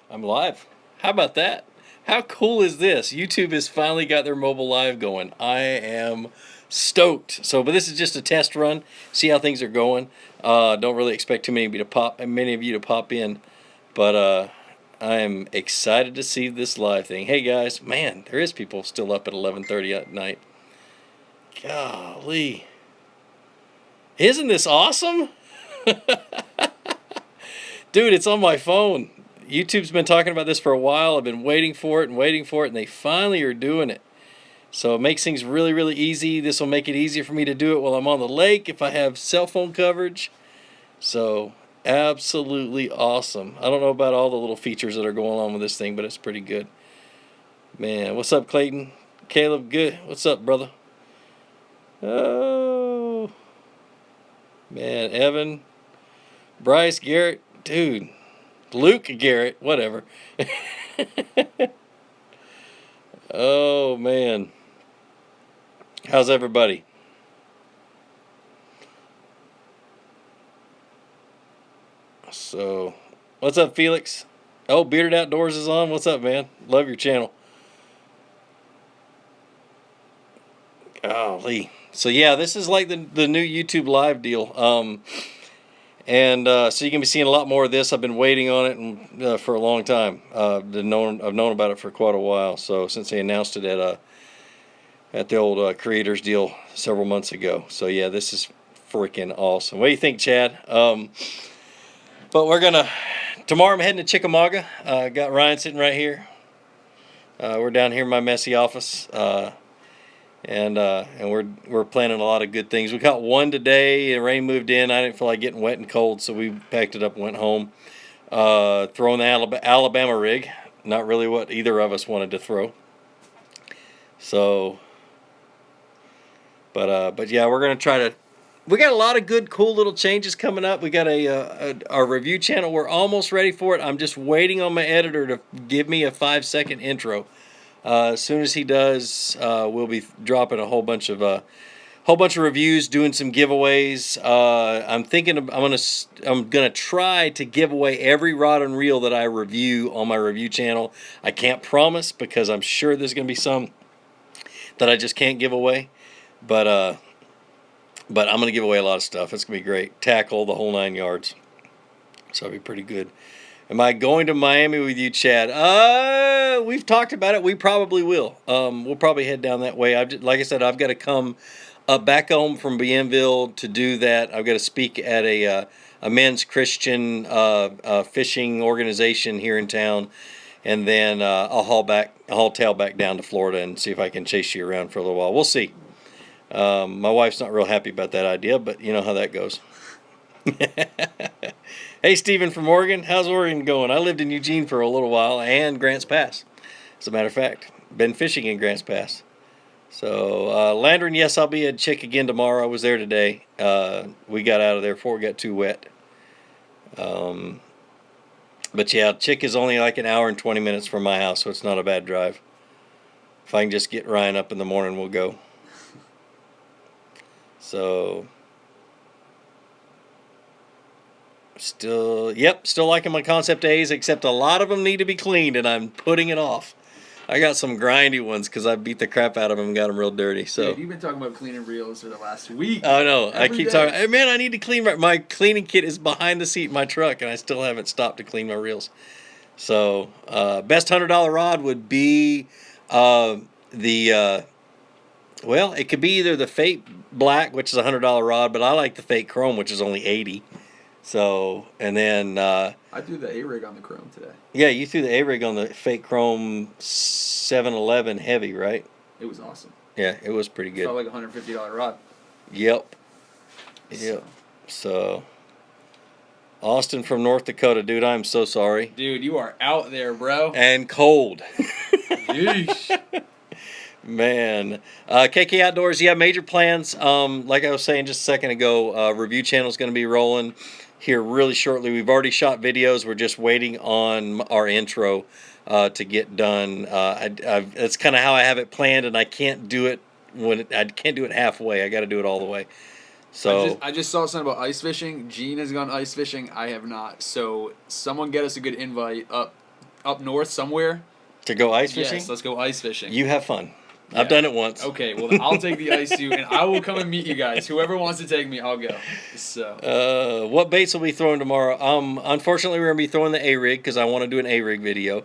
I'm live. How about that? How cool is this? YouTube has finally got their mobile live going. I am stoked. So, but this is just a test run. See how things are going. Don't really expect many of you to pop in, but I am excited to see this live thing. Hey guys, man, there is people still up at 11:30 at night. Golly, isn't this awesome? Dude, it's on my phone. YouTube's been talking about this for a while. I've been waiting for it, and they finally are doing it. So it makes things really, really easy. This will make it easier for me to do it while I'm on the lake if I have cell phone coverage. So, absolutely awesome. I don't know about all the little features that are going on with this thing, but it's pretty good. Man, what's up, Clayton? Caleb, good. What's up, brother? Oh, man, Evan, Bryce, Garrett, dude. Luke Garrett, whatever. Oh, man. How's everybody? So, what's up, Felix? Oh, Bearded Outdoors is on. What's up, man? Love your channel. Golly. So, yeah, this is like the new YouTube live deal. So you can be seeing a lot more of this. I've been waiting on it for a long time. I've known about it for quite a while. So since they announced it at the old creators deal several months ago. So yeah, this is freaking awesome. What do you think, Chad? But tomorrow I'm heading to Chickamauga. Got Ryan sitting right here. We're down here in my messy office. And we're planning a lot of good things. We caught one today. The rain moved in. I didn't feel like getting wet and cold, so we packed it up and went home. Throwing the Alabama rig. Not really what either of us wanted to throw. So, but yeah, we're gonna try to. We got a lot of good, cool little changes coming up. We got our review channel. We're almost ready for it. I'm just waiting on my editor to give me a 5-second intro. As soon as he does, we'll be dropping a whole bunch of reviews, doing some giveaways. I'm gonna try to give away every rod and reel that I review on my review channel. I can't promise because I'm sure there's gonna be some that I just can't give away, but I'm gonna give away a lot of stuff. It's gonna be great. Tackle the whole 9 yards. So it'll be pretty good. Am I going to Miami with you, Chad? We've talked about it. We probably will. We'll probably head down that way. Like I said, I've got to come back home from Bienville to do that. I've got to speak at a men's Christian fishing organization here in town, and then I'll haul tail back down to Florida and see if I can chase you around for a little while. We'll see. My wife's not real happy about that idea, but you know how that goes. Hey, Stephen from Oregon. How's Oregon going? I lived in Eugene for a little while and Grants Pass. As a matter of fact, been fishing in Grants Pass. So, Landron, yes, I'll be at Chick again tomorrow. I was there today. We got out of there before it got too wet. But yeah, Chick is only like an hour and 20 minutes from my house, so it's not a bad drive. If I can just get Ryan up in the morning, we'll go. So... Still liking my Concept A's, except a lot of them need to be cleaned, and I'm putting it off. I got some grindy ones because I beat the crap out of them and got them real dirty. So dude, you've been talking about cleaning reels for the last week. I know. I keep talking. Hey, man, I need to clean my cleaning kit is behind the seat in my truck, and I still haven't stopped to clean my reels. So best $100 rod would be well, it could be either the Fate Black, which is a $100 rod, but I like the Fate Chrome, which is only $80. So, and then... I threw the A-rig on the Chrome today. Yeah, you threw the A-rig on the Fake Chrome 711 heavy, right? It was awesome. Yeah, it was pretty good. It felt like a $150 rod. Yep. So, Austin from North Dakota. Dude, I'm so sorry. Dude, you are out there, bro. And cold. Yeesh. Man. KK Outdoors, yeah, major plans. Like I was saying just a second ago, review channel is going to be rolling here really shortly. We've already shot videos. We're just waiting on our intro to get done. That's kind of how I have it planned, and I can't do it halfway. I got to do it all the way. So I just saw something about ice fishing. Gene has gone ice fishing. I have not. So someone get us a good invite up up north somewhere. To go ice fishing? Yes, let's go ice fishing. You have fun. Yeah. I've done it once. Okay, well, I'll take the ice suit, and I will come and meet you guys. Whoever wants to take me, I'll go. So. What baits will be thrown tomorrow? Unfortunately, we're going to be throwing the A-rig because I want to do an A-rig video.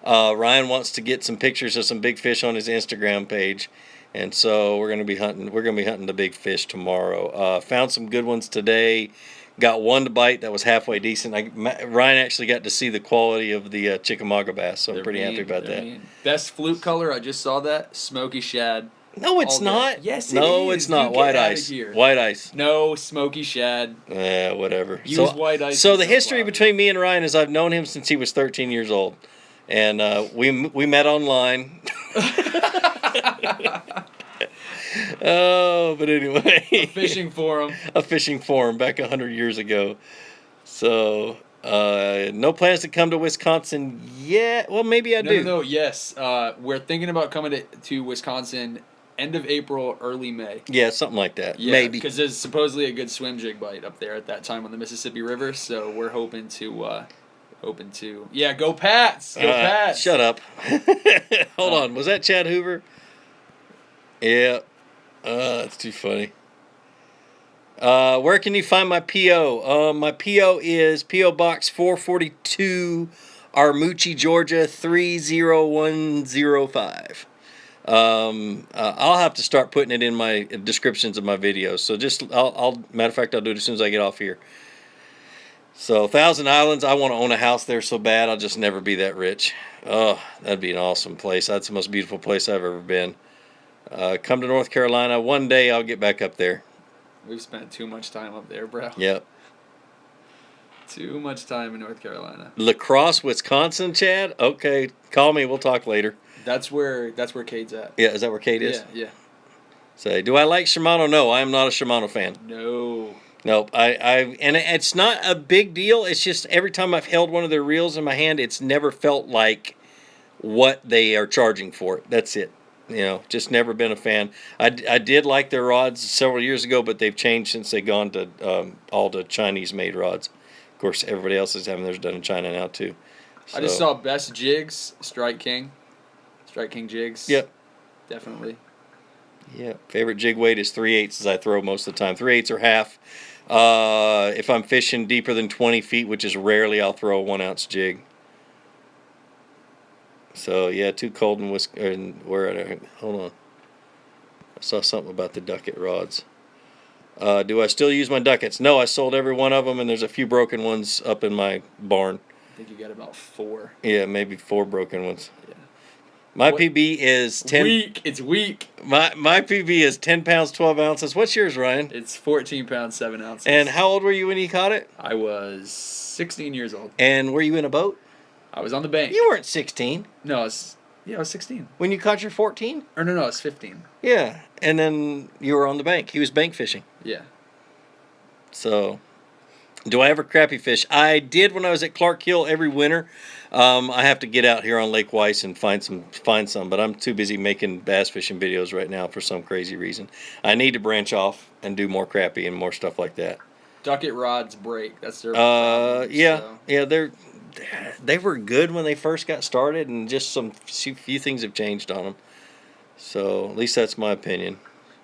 Ryan wants to get some pictures of some big fish on his Instagram page. And so we're going to be hunting. We're going to be hunting the big fish tomorrow. Found some good ones today. Got one to bite that was halfway decent. Ryan actually got to see the quality of the Chickamauga bass, so I'm pretty happy about that. Best fluke color, I just saw that. Smoky shad. No, it's not. Yes, it No, is. it's not. You White get outta ice. here. White ice. No, smoky shad. Yeah, whatever. Use white ice. So the history between me and Ryan is I've known him since he was 13 years old, and we met online. Oh, but anyway. A fishing forum. A fishing forum back 100 years ago. So, no plans to come to Wisconsin yet. Well, maybe I do. No, yes. We're thinking about coming to Wisconsin end of April, early May. Yeah, something like that. Yeah, maybe. because there's supposedly a good swim jig bite up there at that time on the Mississippi River, so we're hoping to... Yeah, go Pats! Go Pats! Shut up. Hold on. Was that Chad Hoover? Yeah. That's too funny. Where can you find my P.O.? My P.O. is P.O. Box 442, Armucci, Georgia 30105. I'll have to start putting it in my descriptions of my videos. So matter of fact, I'll do it as soon as I get off here. So, Thousand Islands, I want to own a house there so bad, I'll just never be that rich. Oh, that'd be an awesome place. That's the most beautiful place I've ever been. Come to North Carolina. One day I'll get back up there. We've spent too much time up there, bro. Yep. Too much time in North Carolina. La Crosse, Wisconsin, Chad? Okay, call me. We'll talk later. That's where Cade's at. Yeah, is that where Cade is? Yeah. Say, do I like Shimano? No, I am not a Shimano fan. No. Nope. And it's not a big deal. It's just every time I've held one of their reels in my hand, it's never felt like what they are charging for it. That's it. You know, just never been a fan. I did like their rods several years ago, but they've changed since they've gone to all the Chinese-made rods. Of course, everybody else is having theirs done in China now, too. So. I just saw best jigs, Strike King jigs. Yep. Definitely. Yeah. Favorite jig weight is 3/8 as I throw most of the time. 3/8 or half. If I'm fishing deeper than 20 feet, which is rarely, I'll throw a 1-ounce jig. So, yeah, too cold in Wisconsin. Hold on. I saw something about the ducket rods. Do I still use my duckets? No, I sold every one of them, and there's a few broken ones up in my barn. I think you got about 4. Yeah, maybe 4 broken ones. Yeah. My PB is 10. Weak. It's weak. My PB is 10 pounds, 12 ounces. What's yours, Ryan? It's 14 pounds, 7 ounces. And how old were you when you caught it? I was 16 years old. And were you in a boat? I was on the bank. You weren't 16. No, I was 16. When you caught your 14? Or no, I was 15. Yeah, and then you were on the bank. He was bank fishing. Yeah. So, do I ever crappie fish? I did when I was at Clark Hill every winter. I have to get out here on Lake Weiss and find some, but I'm too busy making bass fishing videos right now for some crazy reason. I need to branch off and do more crappie and more stuff like that. Ducket rods break. That's their problem. Yeah, they were good when they first got started, and just few things have changed on them. So at least that's my opinion.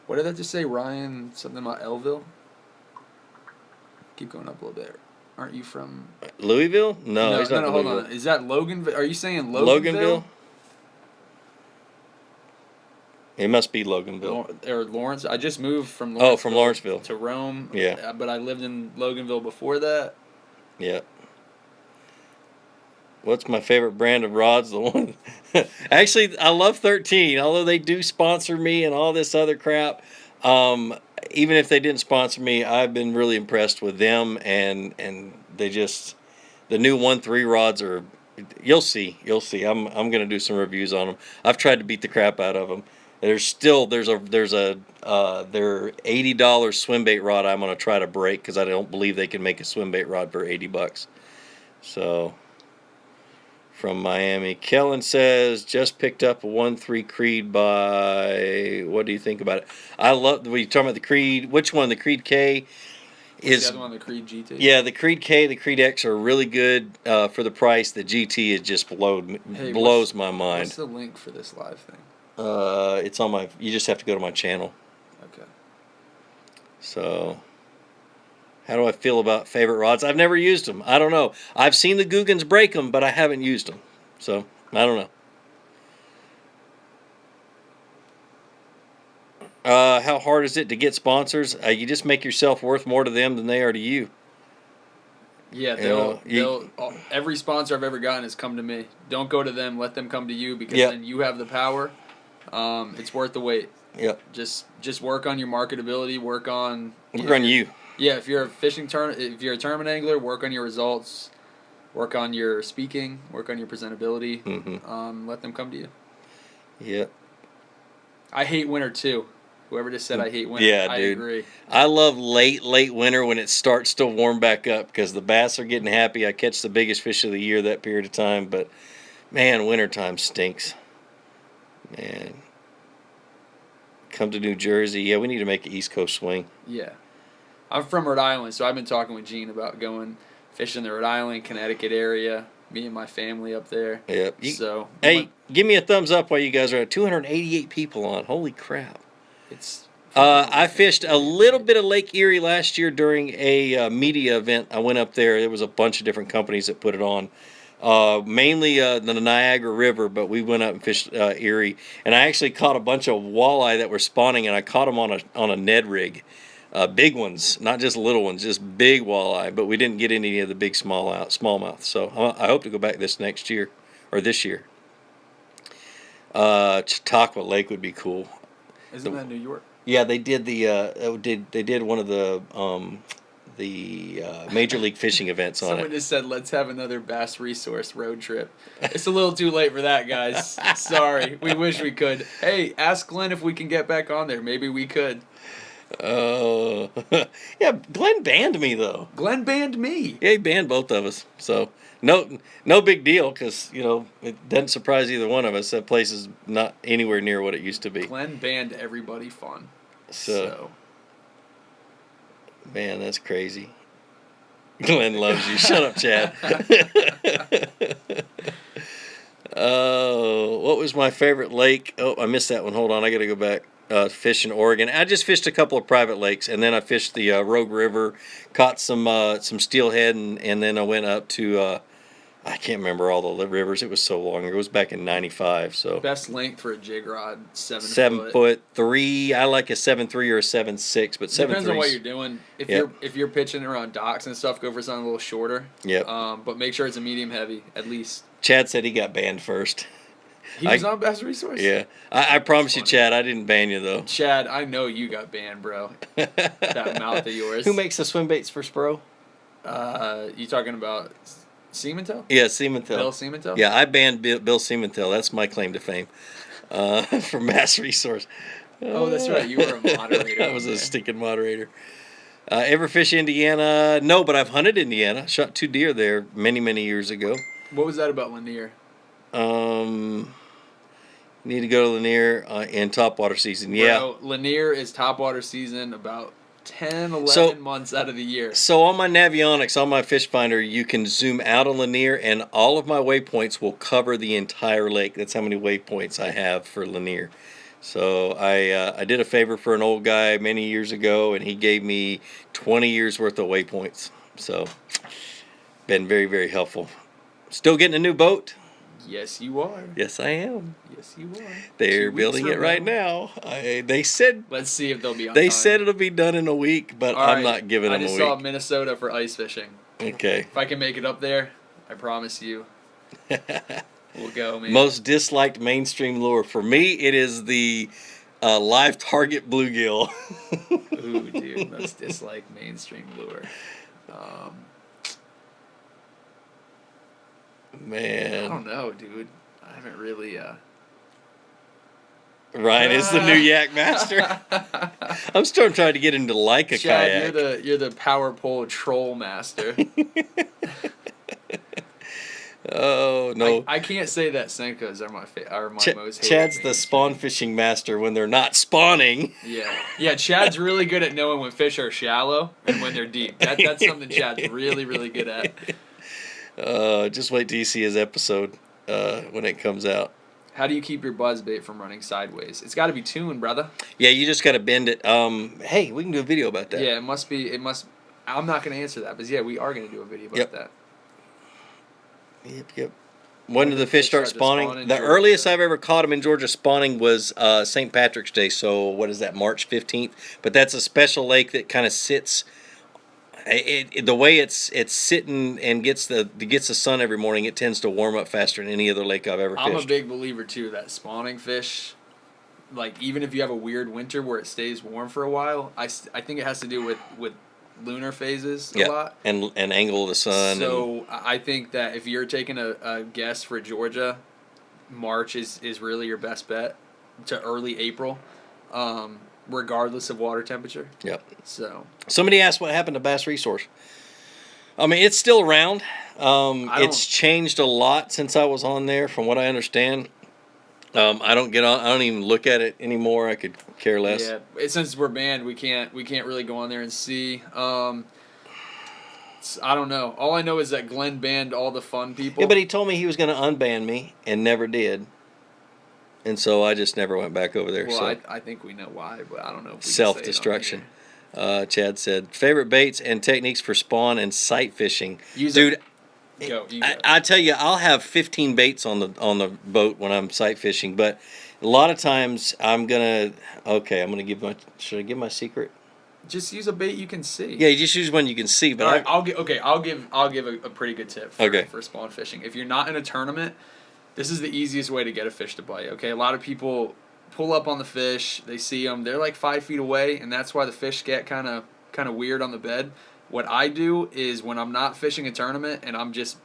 What did I just say, Ryan? Something about Elville? Keep going up a little bit. Aren't you from Louisville? No, he's not from hold Louisville. on. Is that Loganville? Are you saying Loganville? It must be Loganville. Or Lawrence. I just moved from Lawrenceville, from Lawrenceville to Rome. Yeah. But I lived in Loganville before that. Yeah. What's my favorite brand of rods? The one. Actually, I love 13. Although they do sponsor me and all this other crap. Even if they didn't sponsor me, I've been really impressed with them, and they just, the new 1-3 rods are, you'll see. I'm gonna do some reviews on them. I've tried to beat the crap out of them. There's their $80 swim bait rod I'm gonna try to break because I don't believe they can make a swim bait rod for $80. So. From Miami, Kellen says, just picked up a 1-3 Creed by, what do you think about it? I love, when you talking about the Creed, which one? The Creed K? The other one, the Creed GT. Yeah, the Creed K, the Creed X are really good for the price. The GT is just blows my mind. What's the link for this live thing? It's on my. You just have to go to my channel. Okay. So, how do I feel about favorite rods? I've never used them. I don't know. I've seen the Googans break them, but I haven't used them. So, I don't know. How hard is it to get sponsors? You just make yourself worth more to them than they are to you. Yeah, every sponsor I've ever gotten has come to me. Don't go to them. Let them come to you because then you have the power. It's worth the wait. Yep. Just work on your marketability. Work on you. Yeah, if you're a if you're a tournament angler, work on your results. Work on your speaking. Work on your presentability. Mm-hmm. Let them come to you. Yep. I hate winter too. Whoever just said I hate winter, yeah, I dude. agree. I love late winter when it starts to warm back up because the bass are getting happy. I catch the biggest fish of the year that period of time, but man, wintertime stinks. Man. Come to New Jersey. Yeah, we need to make an East Coast swing. Yeah. I'm from Rhode Island, so I've been talking with Gene about going fishing the Rhode Island, Connecticut area. Me and my family up there. Yep. Hey, give me a thumbs up while you guys are at 288 people on. Holy crap. It's. I fished a little bit of Lake Erie last year during a media event. I went up there. There was a bunch of different companies that put it on. Mainly the Niagara River, but we went up and fished Erie. And I actually caught a bunch of walleye that were spawning, and I caught them on a Ned rig. Big ones, not just little ones, just big walleye. But we didn't get any of the big smallmouth. So I hope to go back this year. Chautauqua Lake would be cool. Isn't that New York? Yeah, they did they did one of the Major League Fishing events on it. Someone just said, let's have another Bass Resource road trip. It's a little too late for that, guys. Sorry. We wish we could. Hey, ask Glenn if we can get back on there. Maybe we could. Oh. Yeah, Glenn banned me, though. Glenn banned me. Yeah, he banned both of us. So, no big deal, because, it doesn't surprise either one of us. That place is not anywhere near what it used to be. Glenn banned everybody fun. So. Man, that's crazy. Glenn loves you. Shut up, Chad. What was my favorite lake? Oh, I missed that one. Hold on, I got to go back. Fish in Oregon. I just fished a couple of private lakes, and then I fished the Rogue River, caught some steelhead, and then I went up to I can't remember all the rivers. It was so long. It was back in '95. So best length for a jig rod, 7 foot 3. I like a 7.3 or a 7.6, but 7.3 depends on what you're doing. If you're pitching around docks and stuff, go for something a little shorter. Yep. But make sure it's a medium heavy at least. Chad said he got banned first. He was on Bass Resource? Yeah. I promise you, Chad, I didn't ban you, though. Chad, I know you got banned, bro. That mouth of yours. Who makes the swim baits for Spro? You talking about Seamantel? Yeah, Seamantel. Bill Seamantel? Yeah, I banned Bill Seamantel. That's my claim to fame from Bass Resource. Oh, that's right. You were a moderator. I was a stinking moderator. Ever fish Indiana? No, but I've hunted Indiana. Shot 2 deer there many, many years ago. What was that about Lanier? Need to go to Lanier in topwater season. Yeah. Bro, Lanier is topwater season about 10, 11 months out of the year. So on my Navionics, on my fish finder, you can zoom out on Lanier, and all of my waypoints will cover the entire lake. That's how many waypoints I have for Lanier. So I did a favor for an old guy many years ago, and he gave me 20 years worth of waypoints. So been very, very helpful. Still getting a new boat. Yes, you are. Yes, I am. Yes, you are. They're building it right now. They said. Let's see if they'll be on They time. said it'll be done in a week, but I'm not giving them a week. I just saw Minnesota for ice fishing. Okay. If I can make it up there, I promise you, we'll go, man. Most disliked mainstream lure for me, it is the live target bluegill. Ooh, dude, most disliked mainstream lure. Man. I don't know, dude. I haven't really. Ryan is the new yak master. I'm still trying to get him to like a Chad, kayak. You're the power pole troll master. Oh no. I can't say that Senkos are my most hated. Chad's the mainstream. spawn fishing master when they're not spawning. Yeah. Chad's really good at knowing when fish are shallow and when they're deep. That's something Chad's really, really good at. Just wait till you see his episode when it comes out. How do you keep your buzzbait from running sideways? It's got to be tuned, brother. Yeah, you just got to bend it. Hey, we can do a video about that. Yeah, it must be. I'm not going to answer that, but yeah, we are going to do a video about that. Yep. When did the fish start spawning? The earliest I've ever caught them in Georgia spawning was St. Patrick's Day. So what is that, March 15th? But that's a special lake that kind of sits. The way it's sitting and gets the sun every morning, it tends to warm up faster than any other lake I've ever fished. I'm a big believer too that spawning fish, like even if you have a weird winter where it stays warm for a while, I think it has to do with lunar phases a lot and angle of the sun. So I think that if you're taking a guess for Georgia, March is really your best bet to early April. Regardless of water temperature. Yep. So somebody asked what happened to Bass Resource. I mean, it's still around. It's changed a lot since I was on there, from what I understand. I don't get on. I don't even look at it anymore. I could care less. Yeah, since we're banned, we can't really go on there and see. I don't know. All I know is that Glenn banned all the fun people. Yeah, but he told me he was going to unban me and never did. And so I just never went back over there. Well, so. I think we know why, but I don't know if we Self-destruction. Chad said, favorite baits and techniques for spawn and sight fishing. Dude, I tell you, I'll have 15 baits on the boat when I'm sight fishing, but a lot of times I'm gonna should I give my secret? Just use a bait you can see. Yeah, you just use one you can see. But I'll give a pretty good tip for spawn fishing. If you're not in a tournament, this is the easiest way to get a fish to bite, okay? A lot of people pull up on the fish, they see them, they're like 5 feet away, and that's why the fish get kind of weird on the bed. What I do is when I'm not fishing a tournament and I'm just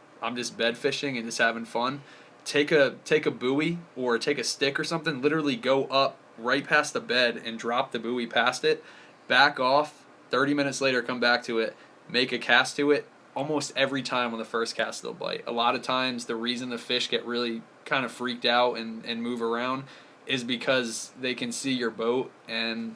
bed fishing and just having fun, take a buoy or take a stick or something, literally go up right past the bed and drop the buoy past it, back off, 30 minutes later come back to it, make a cast to it. Almost every time on the first cast they'll bite. A lot of times the reason the fish get really kind of freaked out and move around is because they can see your boat and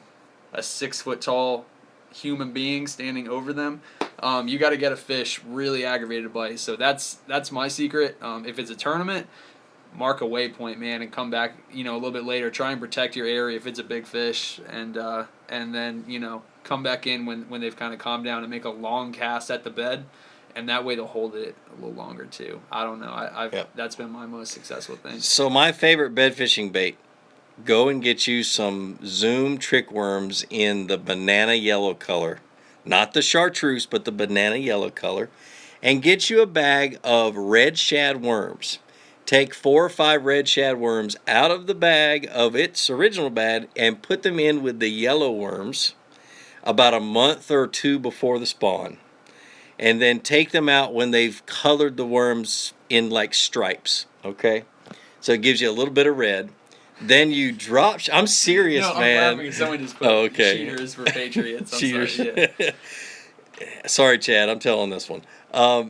a 6-foot-tall human being standing over them. You got to get a fish really aggravated to bite. So that's my secret. If it's a tournament, mark a waypoint, man, and come back a little bit later. Try and protect your area if it's a big fish, and then come back in when they've kind of calmed down and make a long cast at the bed. And that way they'll hold it a little longer too. I don't know. That's been my most successful thing. So my favorite bed fishing bait, go and get you some Zoom trick worms in the banana yellow color. Not the chartreuse, but the banana yellow color. And get you a bag of red shad worms. Take 4 or 5 red shad worms out of the bag of its original bag and put them in with the yellow worms about a month or 2 before the spawn. And then take them out when they've colored the worms in like stripes, okay? So it gives you a little bit of red. Then you drop... I'm serious, no, man. I'm laughing. Someone just put cheaters for Patriots. Cheaters. Sorry, yeah. Sorry, Chad, I'm telling this one.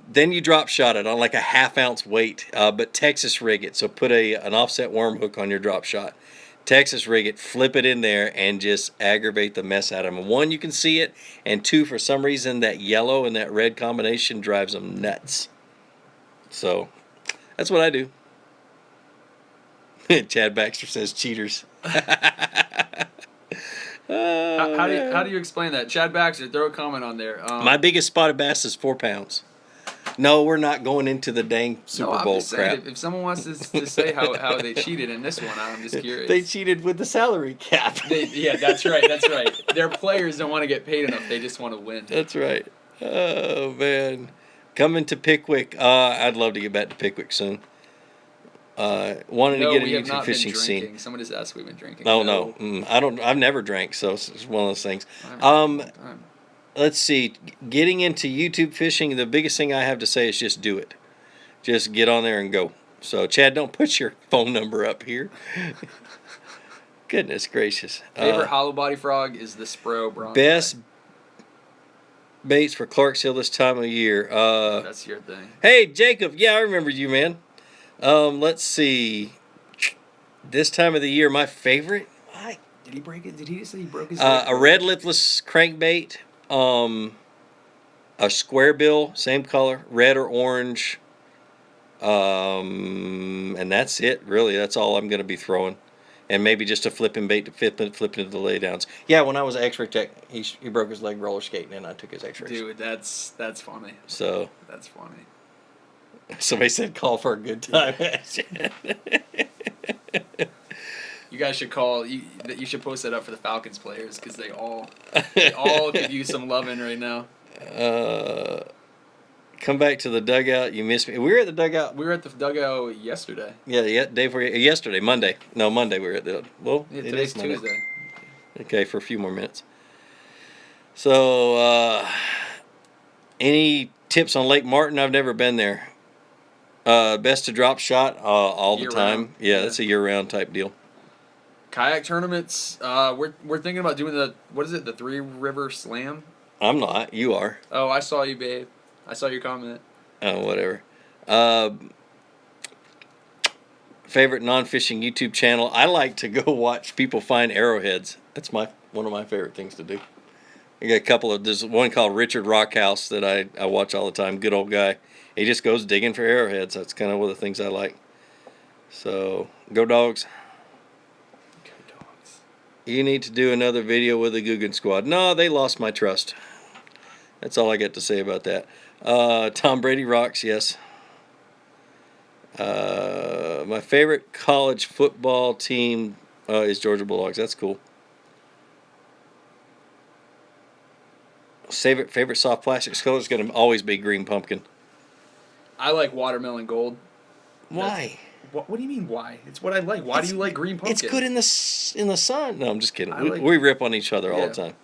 Then you drop shot it on like a 1/2 ounce weight, but Texas rig it. So put an offset worm hook on your drop shot. Texas rig it, flip it in there, and just aggravate the mess out of them. 1, you can see it, and 2, for some reason, that yellow and that red combination drives them nuts. So, that's what I do. Chad Baxter says cheaters. How do you explain that? Chad Baxter, throw a comment on there. My biggest spotted bass is 4 pounds. No, we're not going into the dang Super Bowl crap. If someone wants to say how they cheated in this one, I'm just curious. They cheated with the salary cap. Yeah, that's right. Their players don't want to get paid enough. They just want to win. That's right. Oh, man. Coming to Pickwick. I'd love to get back to Pickwick soon. Wanted to get a YouTube fishing scene. Someone just asked if we've been drinking. Oh, no. I've never drank, so it's one of those things. Let's see. Getting into YouTube fishing, the biggest thing I have to say is just do it. Just get on there and go. So, Chad, don't put your phone number up here. Goodness gracious. Favorite hollow body frog is the Spro Bronze. Best baits for Clarksville this time of year. That's your thing. Hey, Jacob. Yeah, I remember you, man. Let's see. This time of the year, my favorite. Did he break it? Did he say he broke his A red lipless crankbait. A square bill, same color, red or orange. And that's it, really. That's all I'm going to be throwing. And maybe just a flipping bait to flip into the laydowns. Yeah, when I was an X-ray tech, he broke his leg roller skating, and I took his X-rays. Dude, that's funny. So that's funny. Somebody said call for a good time. You guys should call. You should post that up for the Falcons players because they all could use some loving right now. Come back to the dugout. You missed me. We were at the dugout. We were at the dugout yesterday. Yeah, day before yesterday, Monday. No, Monday we were at the. Well, yeah, today's Tuesday. Okay, for a few more minutes. So, any tips on Lake Martin? I've never been there. Best to drop shot all the time. Year-round. Yeah, that's a year-round type deal. Kayak tournaments. We're thinking about doing the the Three River Slam. I'm not. You are. Oh, I saw you, babe. I saw your comment. Oh, whatever. Favorite non-fishing YouTube channel? I like to go watch people find arrowheads. That's one of my favorite things to do. I got a couple of. There's one called Richard Rockhouse that I watch all the time. Good old guy. He just goes digging for arrowheads. That's kind of one of the things I like. So go dogs. Go dogs. You need to do another video with the Guggen Squad. No, they lost my trust. That's all I got to say about that. Tom Brady rocks, yes. My favorite college football team is Georgia Bulldogs. That's cool. Favorite soft plastics color is going to always be green pumpkin. I like watermelon gold. Why? What do you mean why? It's what I like. Why do you like green pumpkin? It's good in the sun. No, I'm just kidding. We rip on each other all the time.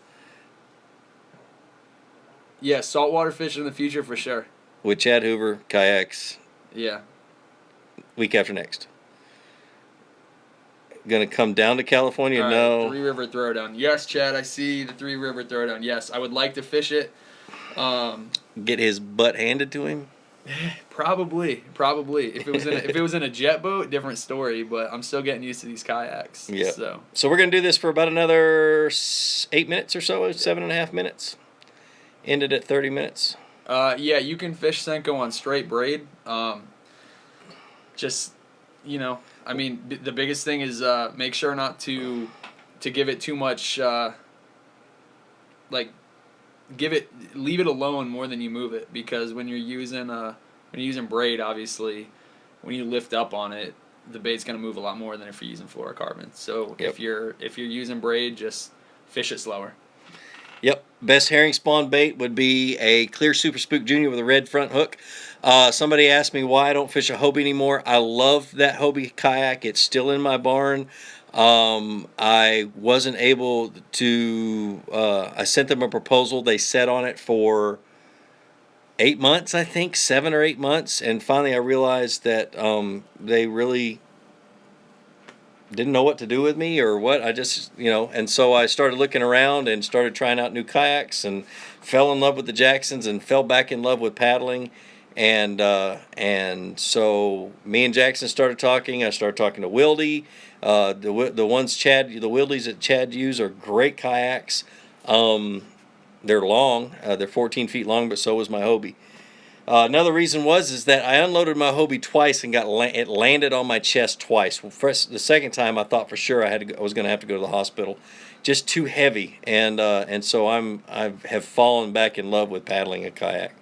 Yeah, saltwater fish in the future for sure. With Chad Hoover, kayaks. Yeah. Week after next. Gonna come down to California? All right, no. Three River Throwdown. Yes, Chad, I see the Three River Throwdown. Yes, I would like to fish it. Get his butt handed to him? Probably. If it was in a jet boat, different story. But I'm still getting used to these kayaks. Yeah. So we're gonna do this for about another 8 minutes or so, 7.5 minutes. Ended at 30 minutes. Yeah, you can fish Senko on straight braid. Just, I mean, the biggest thing is make sure not to give it too much. Leave it alone more than you move it, because when you're using braid, obviously, when you lift up on it, the bait's gonna move a lot more than if you're using fluorocarbon. So if you're using braid, just fish it slower. Yep. Best herring spawn bait would be a clear Super Spook Junior with a red front hook. Somebody asked me why I don't fish a Hobie anymore. I love that Hobie kayak. It's still in my barn. I wasn't able to. I sent them a proposal. They sat on it for 8 months, I think, 7 or 8 months, and finally I realized that they really didn't know what to do with me or what. I just, and so I started looking around and started trying out new kayaks and fell in love with the Jacksons and fell back in love with paddling. And so me and Jackson started talking. I started talking to Wildy. The Wildies that Chad used are great kayaks. They're long. They're 14 feet long, but so was my Hobie. Another reason is that I unloaded my Hobie twice and it landed on my chest twice. Well, first, the second time I thought for sure I was going to have to go to the hospital, just too heavy, and so I have fallen back in love with paddling a kayak.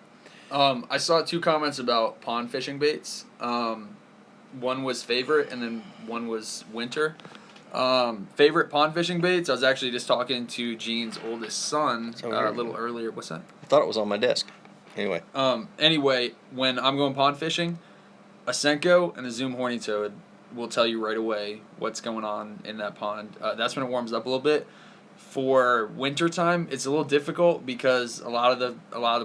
I saw 2 comments about pond fishing baits. One was favorite, and then one was winter. Favorite pond fishing baits. I was actually just talking to Gene's oldest son a little earlier. What's that? I thought it was on my desk. Anyway, when I'm going pond fishing, a Senko and a Zoom horny toad will tell you right away what's going on in that pond. That's when it warms up a little bit. For wintertime, it's a little difficult because a lot of the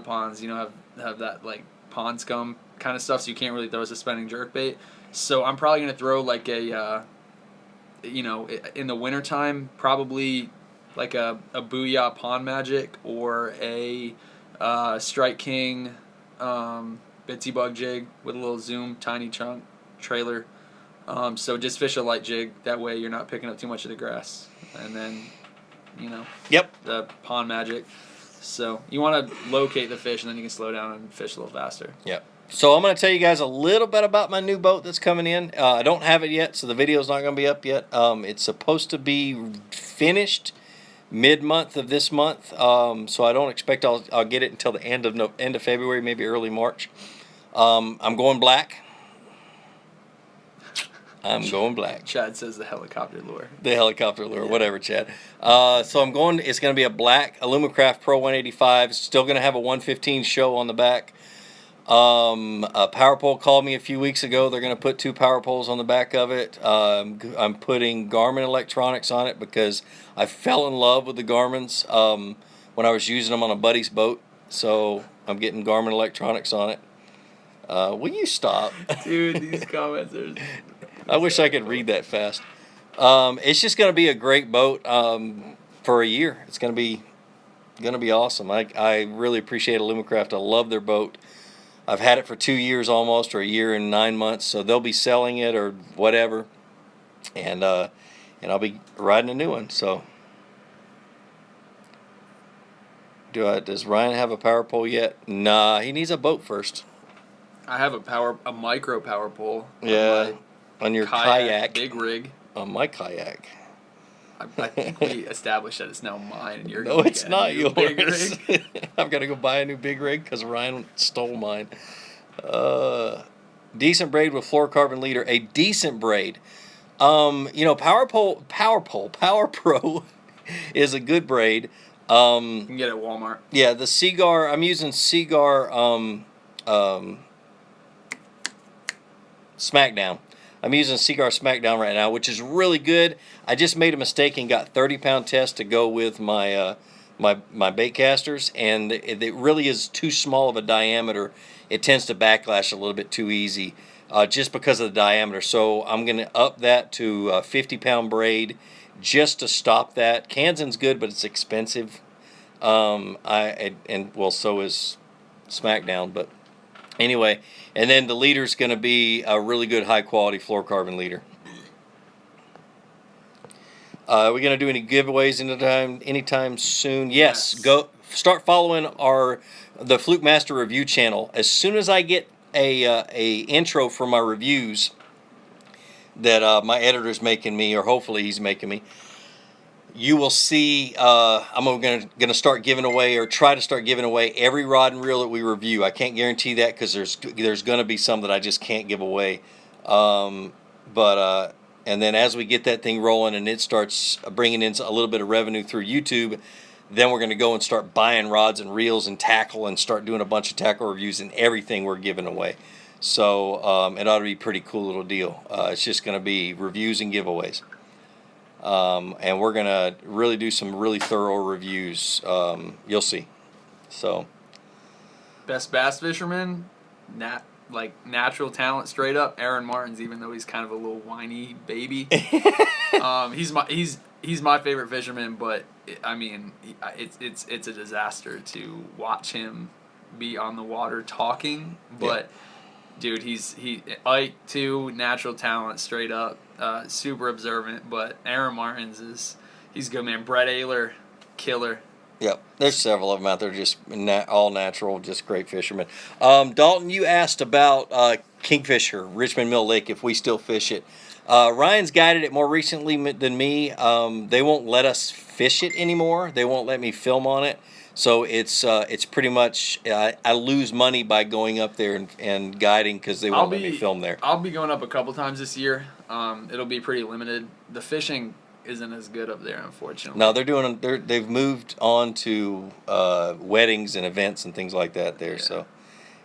ponds, have that like pond scum kind of stuff, so you can't really throw a suspending jerkbait. So I'm probably gonna throw like a, in the wintertime, probably like a Booyah Pond Magic or a Strike King, Bitsy Bug jig with a little zoom, tiny chunk, trailer. So just fish a light jig. That way you're not picking up too much of the grass. And then, Yep. The pond magic. So you want to locate the fish, and then you can slow down and fish a little faster. Yep. So I'm going to tell you guys a little bit about my new boat that's coming in. I don't have it yet, so the video's not going to be up yet. It's supposed to be finished mid-month of this month, so I don't expect I'll get it until the end of February, maybe early March. I'm going black. I'm going black. Chad says the helicopter lure. The helicopter lure, whatever, Chad. So I'm going. It's going to be a black Alumacraft Pro 185. It's still going to have a 115 show on the back. A power pole called me a few weeks ago. They're going to put 2 power poles on the back of it. I'm putting Garmin electronics on it because I fell in love with the Garmins when I was using them on a buddy's boat. So I'm getting Garmin electronics on it. Will you stop? Dude, these comments are... I wish I could read that fast. It's just going to be a great boat for a year. It's going to be awesome. I really appreciate Alumacraft. I love their boat. I've had it for 2 years almost, or a year and 9 months. So they'll be selling it or whatever, and I'll be riding a new one. So, does Ryan have a power pole yet? Nah, he needs a boat first. I have a micro power pole. Yeah, on your kayak. Big rig. On my kayak. I think we established that it's now mine, and you're no, going it's not yours. Big rig. I'm gonna go buy a new big rig because Ryan stole mine. Decent braid with fluorocarbon leader. A decent braid. Power Pro is a good braid. You can get it at Walmart. Yeah, the Seagar. I'm using Seagar. Smackdown. I'm using Seagar Smackdown right now, which is really good. I just made a mistake and got 30-pound test to go with my my bait casters, and it really is too small of a diameter. It tends to backlash a little bit too easy just because of the diameter. So I'm going to up that to a 50-pound braid just to stop that. Kanzen's good, but it's expensive. So is Smackdown, but anyway, and then the leader's going to be a really good high-quality fluorocarbon leader. Are we going to do any giveaways anytime soon? Yes. Go start following the Flukemaster review channel. As soon as I get a intro for my reviews that my editor's making me, or hopefully he's making me, you will see I'm going to start giving away, or try to start giving away, every rod and reel that we review. I can't guarantee that because there's going to be some that I just can't give away. And then as we get that thing rolling and it starts bringing in a little bit of revenue through YouTube, then we're going to go and start buying rods and reels and tackle and start doing a bunch of tackle reviews and everything we're giving away. So it ought to be a pretty cool little deal. It's just going to be reviews and giveaways. And we're going to really do some really thorough reviews. You'll see. So, best bass fisherman, natural talent, straight up, Aaron Martins, even though he's kind of a little whiny baby. He's my favorite fisherman, but it's a disaster to watch him be on the water talking. But dude, he Ike too, natural talent, straight up, super observant. But Aaron Martins he's good, man. Brett Ayler, killer. Yep, there's several of them out there, just all natural, just great fishermen. Dalton, you asked about Kingfisher, Richmond Mill Lake, if we still fish it. Ryan's guided it more recently than me. They won't let us fish it anymore. They won't let me film on it. So it's pretty much, I lose money by going up there and guiding because they won't let me film there. I'll be going up a couple times this year. It'll be pretty limited. The fishing isn't as good up there, unfortunately. No, they've moved on to weddings and events and things like that there. Yeah. So,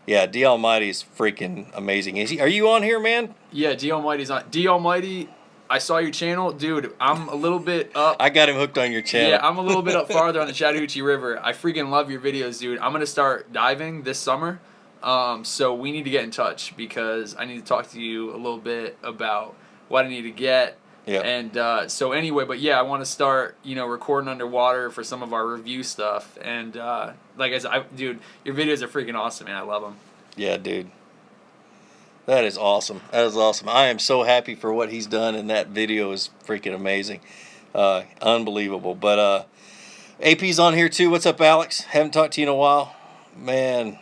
yeah, D Almighty is freaking amazing. Are you on here, man? Yeah, D Almighty's on. D Almighty, I saw your channel, dude. I'm a little bit up. I got him hooked on your channel. Yeah, I'm a little bit up farther on the Chattahoochee River. I freaking love your videos, dude. I'm gonna start diving this summer. So we need to get in touch because I need to talk to you a little bit about what I need to get. Yeah. And so anyway, but yeah, I want to start, recording underwater for some of our review stuff. And like I said, dude, your videos are freaking awesome, man. I love them. Yeah, dude. That is awesome. That is awesome. I am so happy for what he's done, and that video is freaking amazing. Unbelievable. But AP's on here too. What's up, Alex? Haven't talked to you in a while. Man,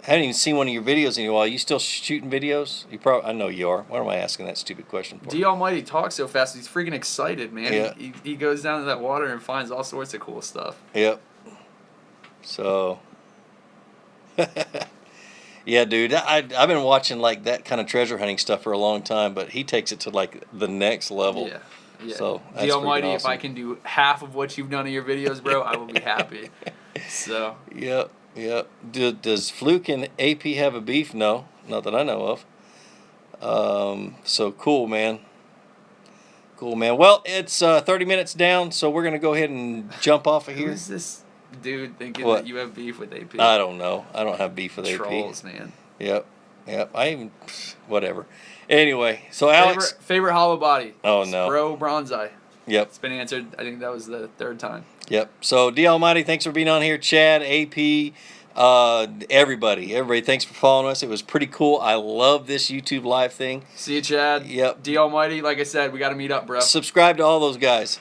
I haven't even seen one of your videos in a while. You still shooting videos? I know you are. Why am I asking that stupid question for? D Almighty talks so fast. He's freaking excited, man. Yeah. He goes down to that water and finds all sorts of cool stuff. Yep. So... Yeah, dude, I've been watching like that kind of treasure hunting stuff for a long time, but he takes it to like the next level. Yeah, yeah. So D Almighty, awesome. if I can do half of what you've done in your videos, bro, I will be happy. So. Yep. Does Fluke and AP have a beef? No, not that I know of. So cool, man. Cool, man. Well, it's 30 minutes down, so we're gonna go ahead and jump off of here. Who's this dude thinking What? that you have beef with AP? I don't know. I don't have beef with Trolls, AP. Man. Yep. I even whatever. Anyway, so Alex, favorite hollow body. Oh no, Bro, Bronzeye. Yep. It's been answered. I think that was the third time. Yep. So D Almighty, thanks for being on here. Chad, AP, everybody, thanks for following us. It was pretty cool. I love this YouTube live thing. See you, Chad. Yep. D Almighty, like I said, we got to meet up, bro. Subscribe to all those guys.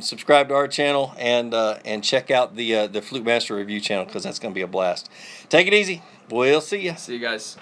Subscribe to our channel and check out the Flukemaster review channel because that's going to be a blast. Take it easy. We'll see you. See you guys.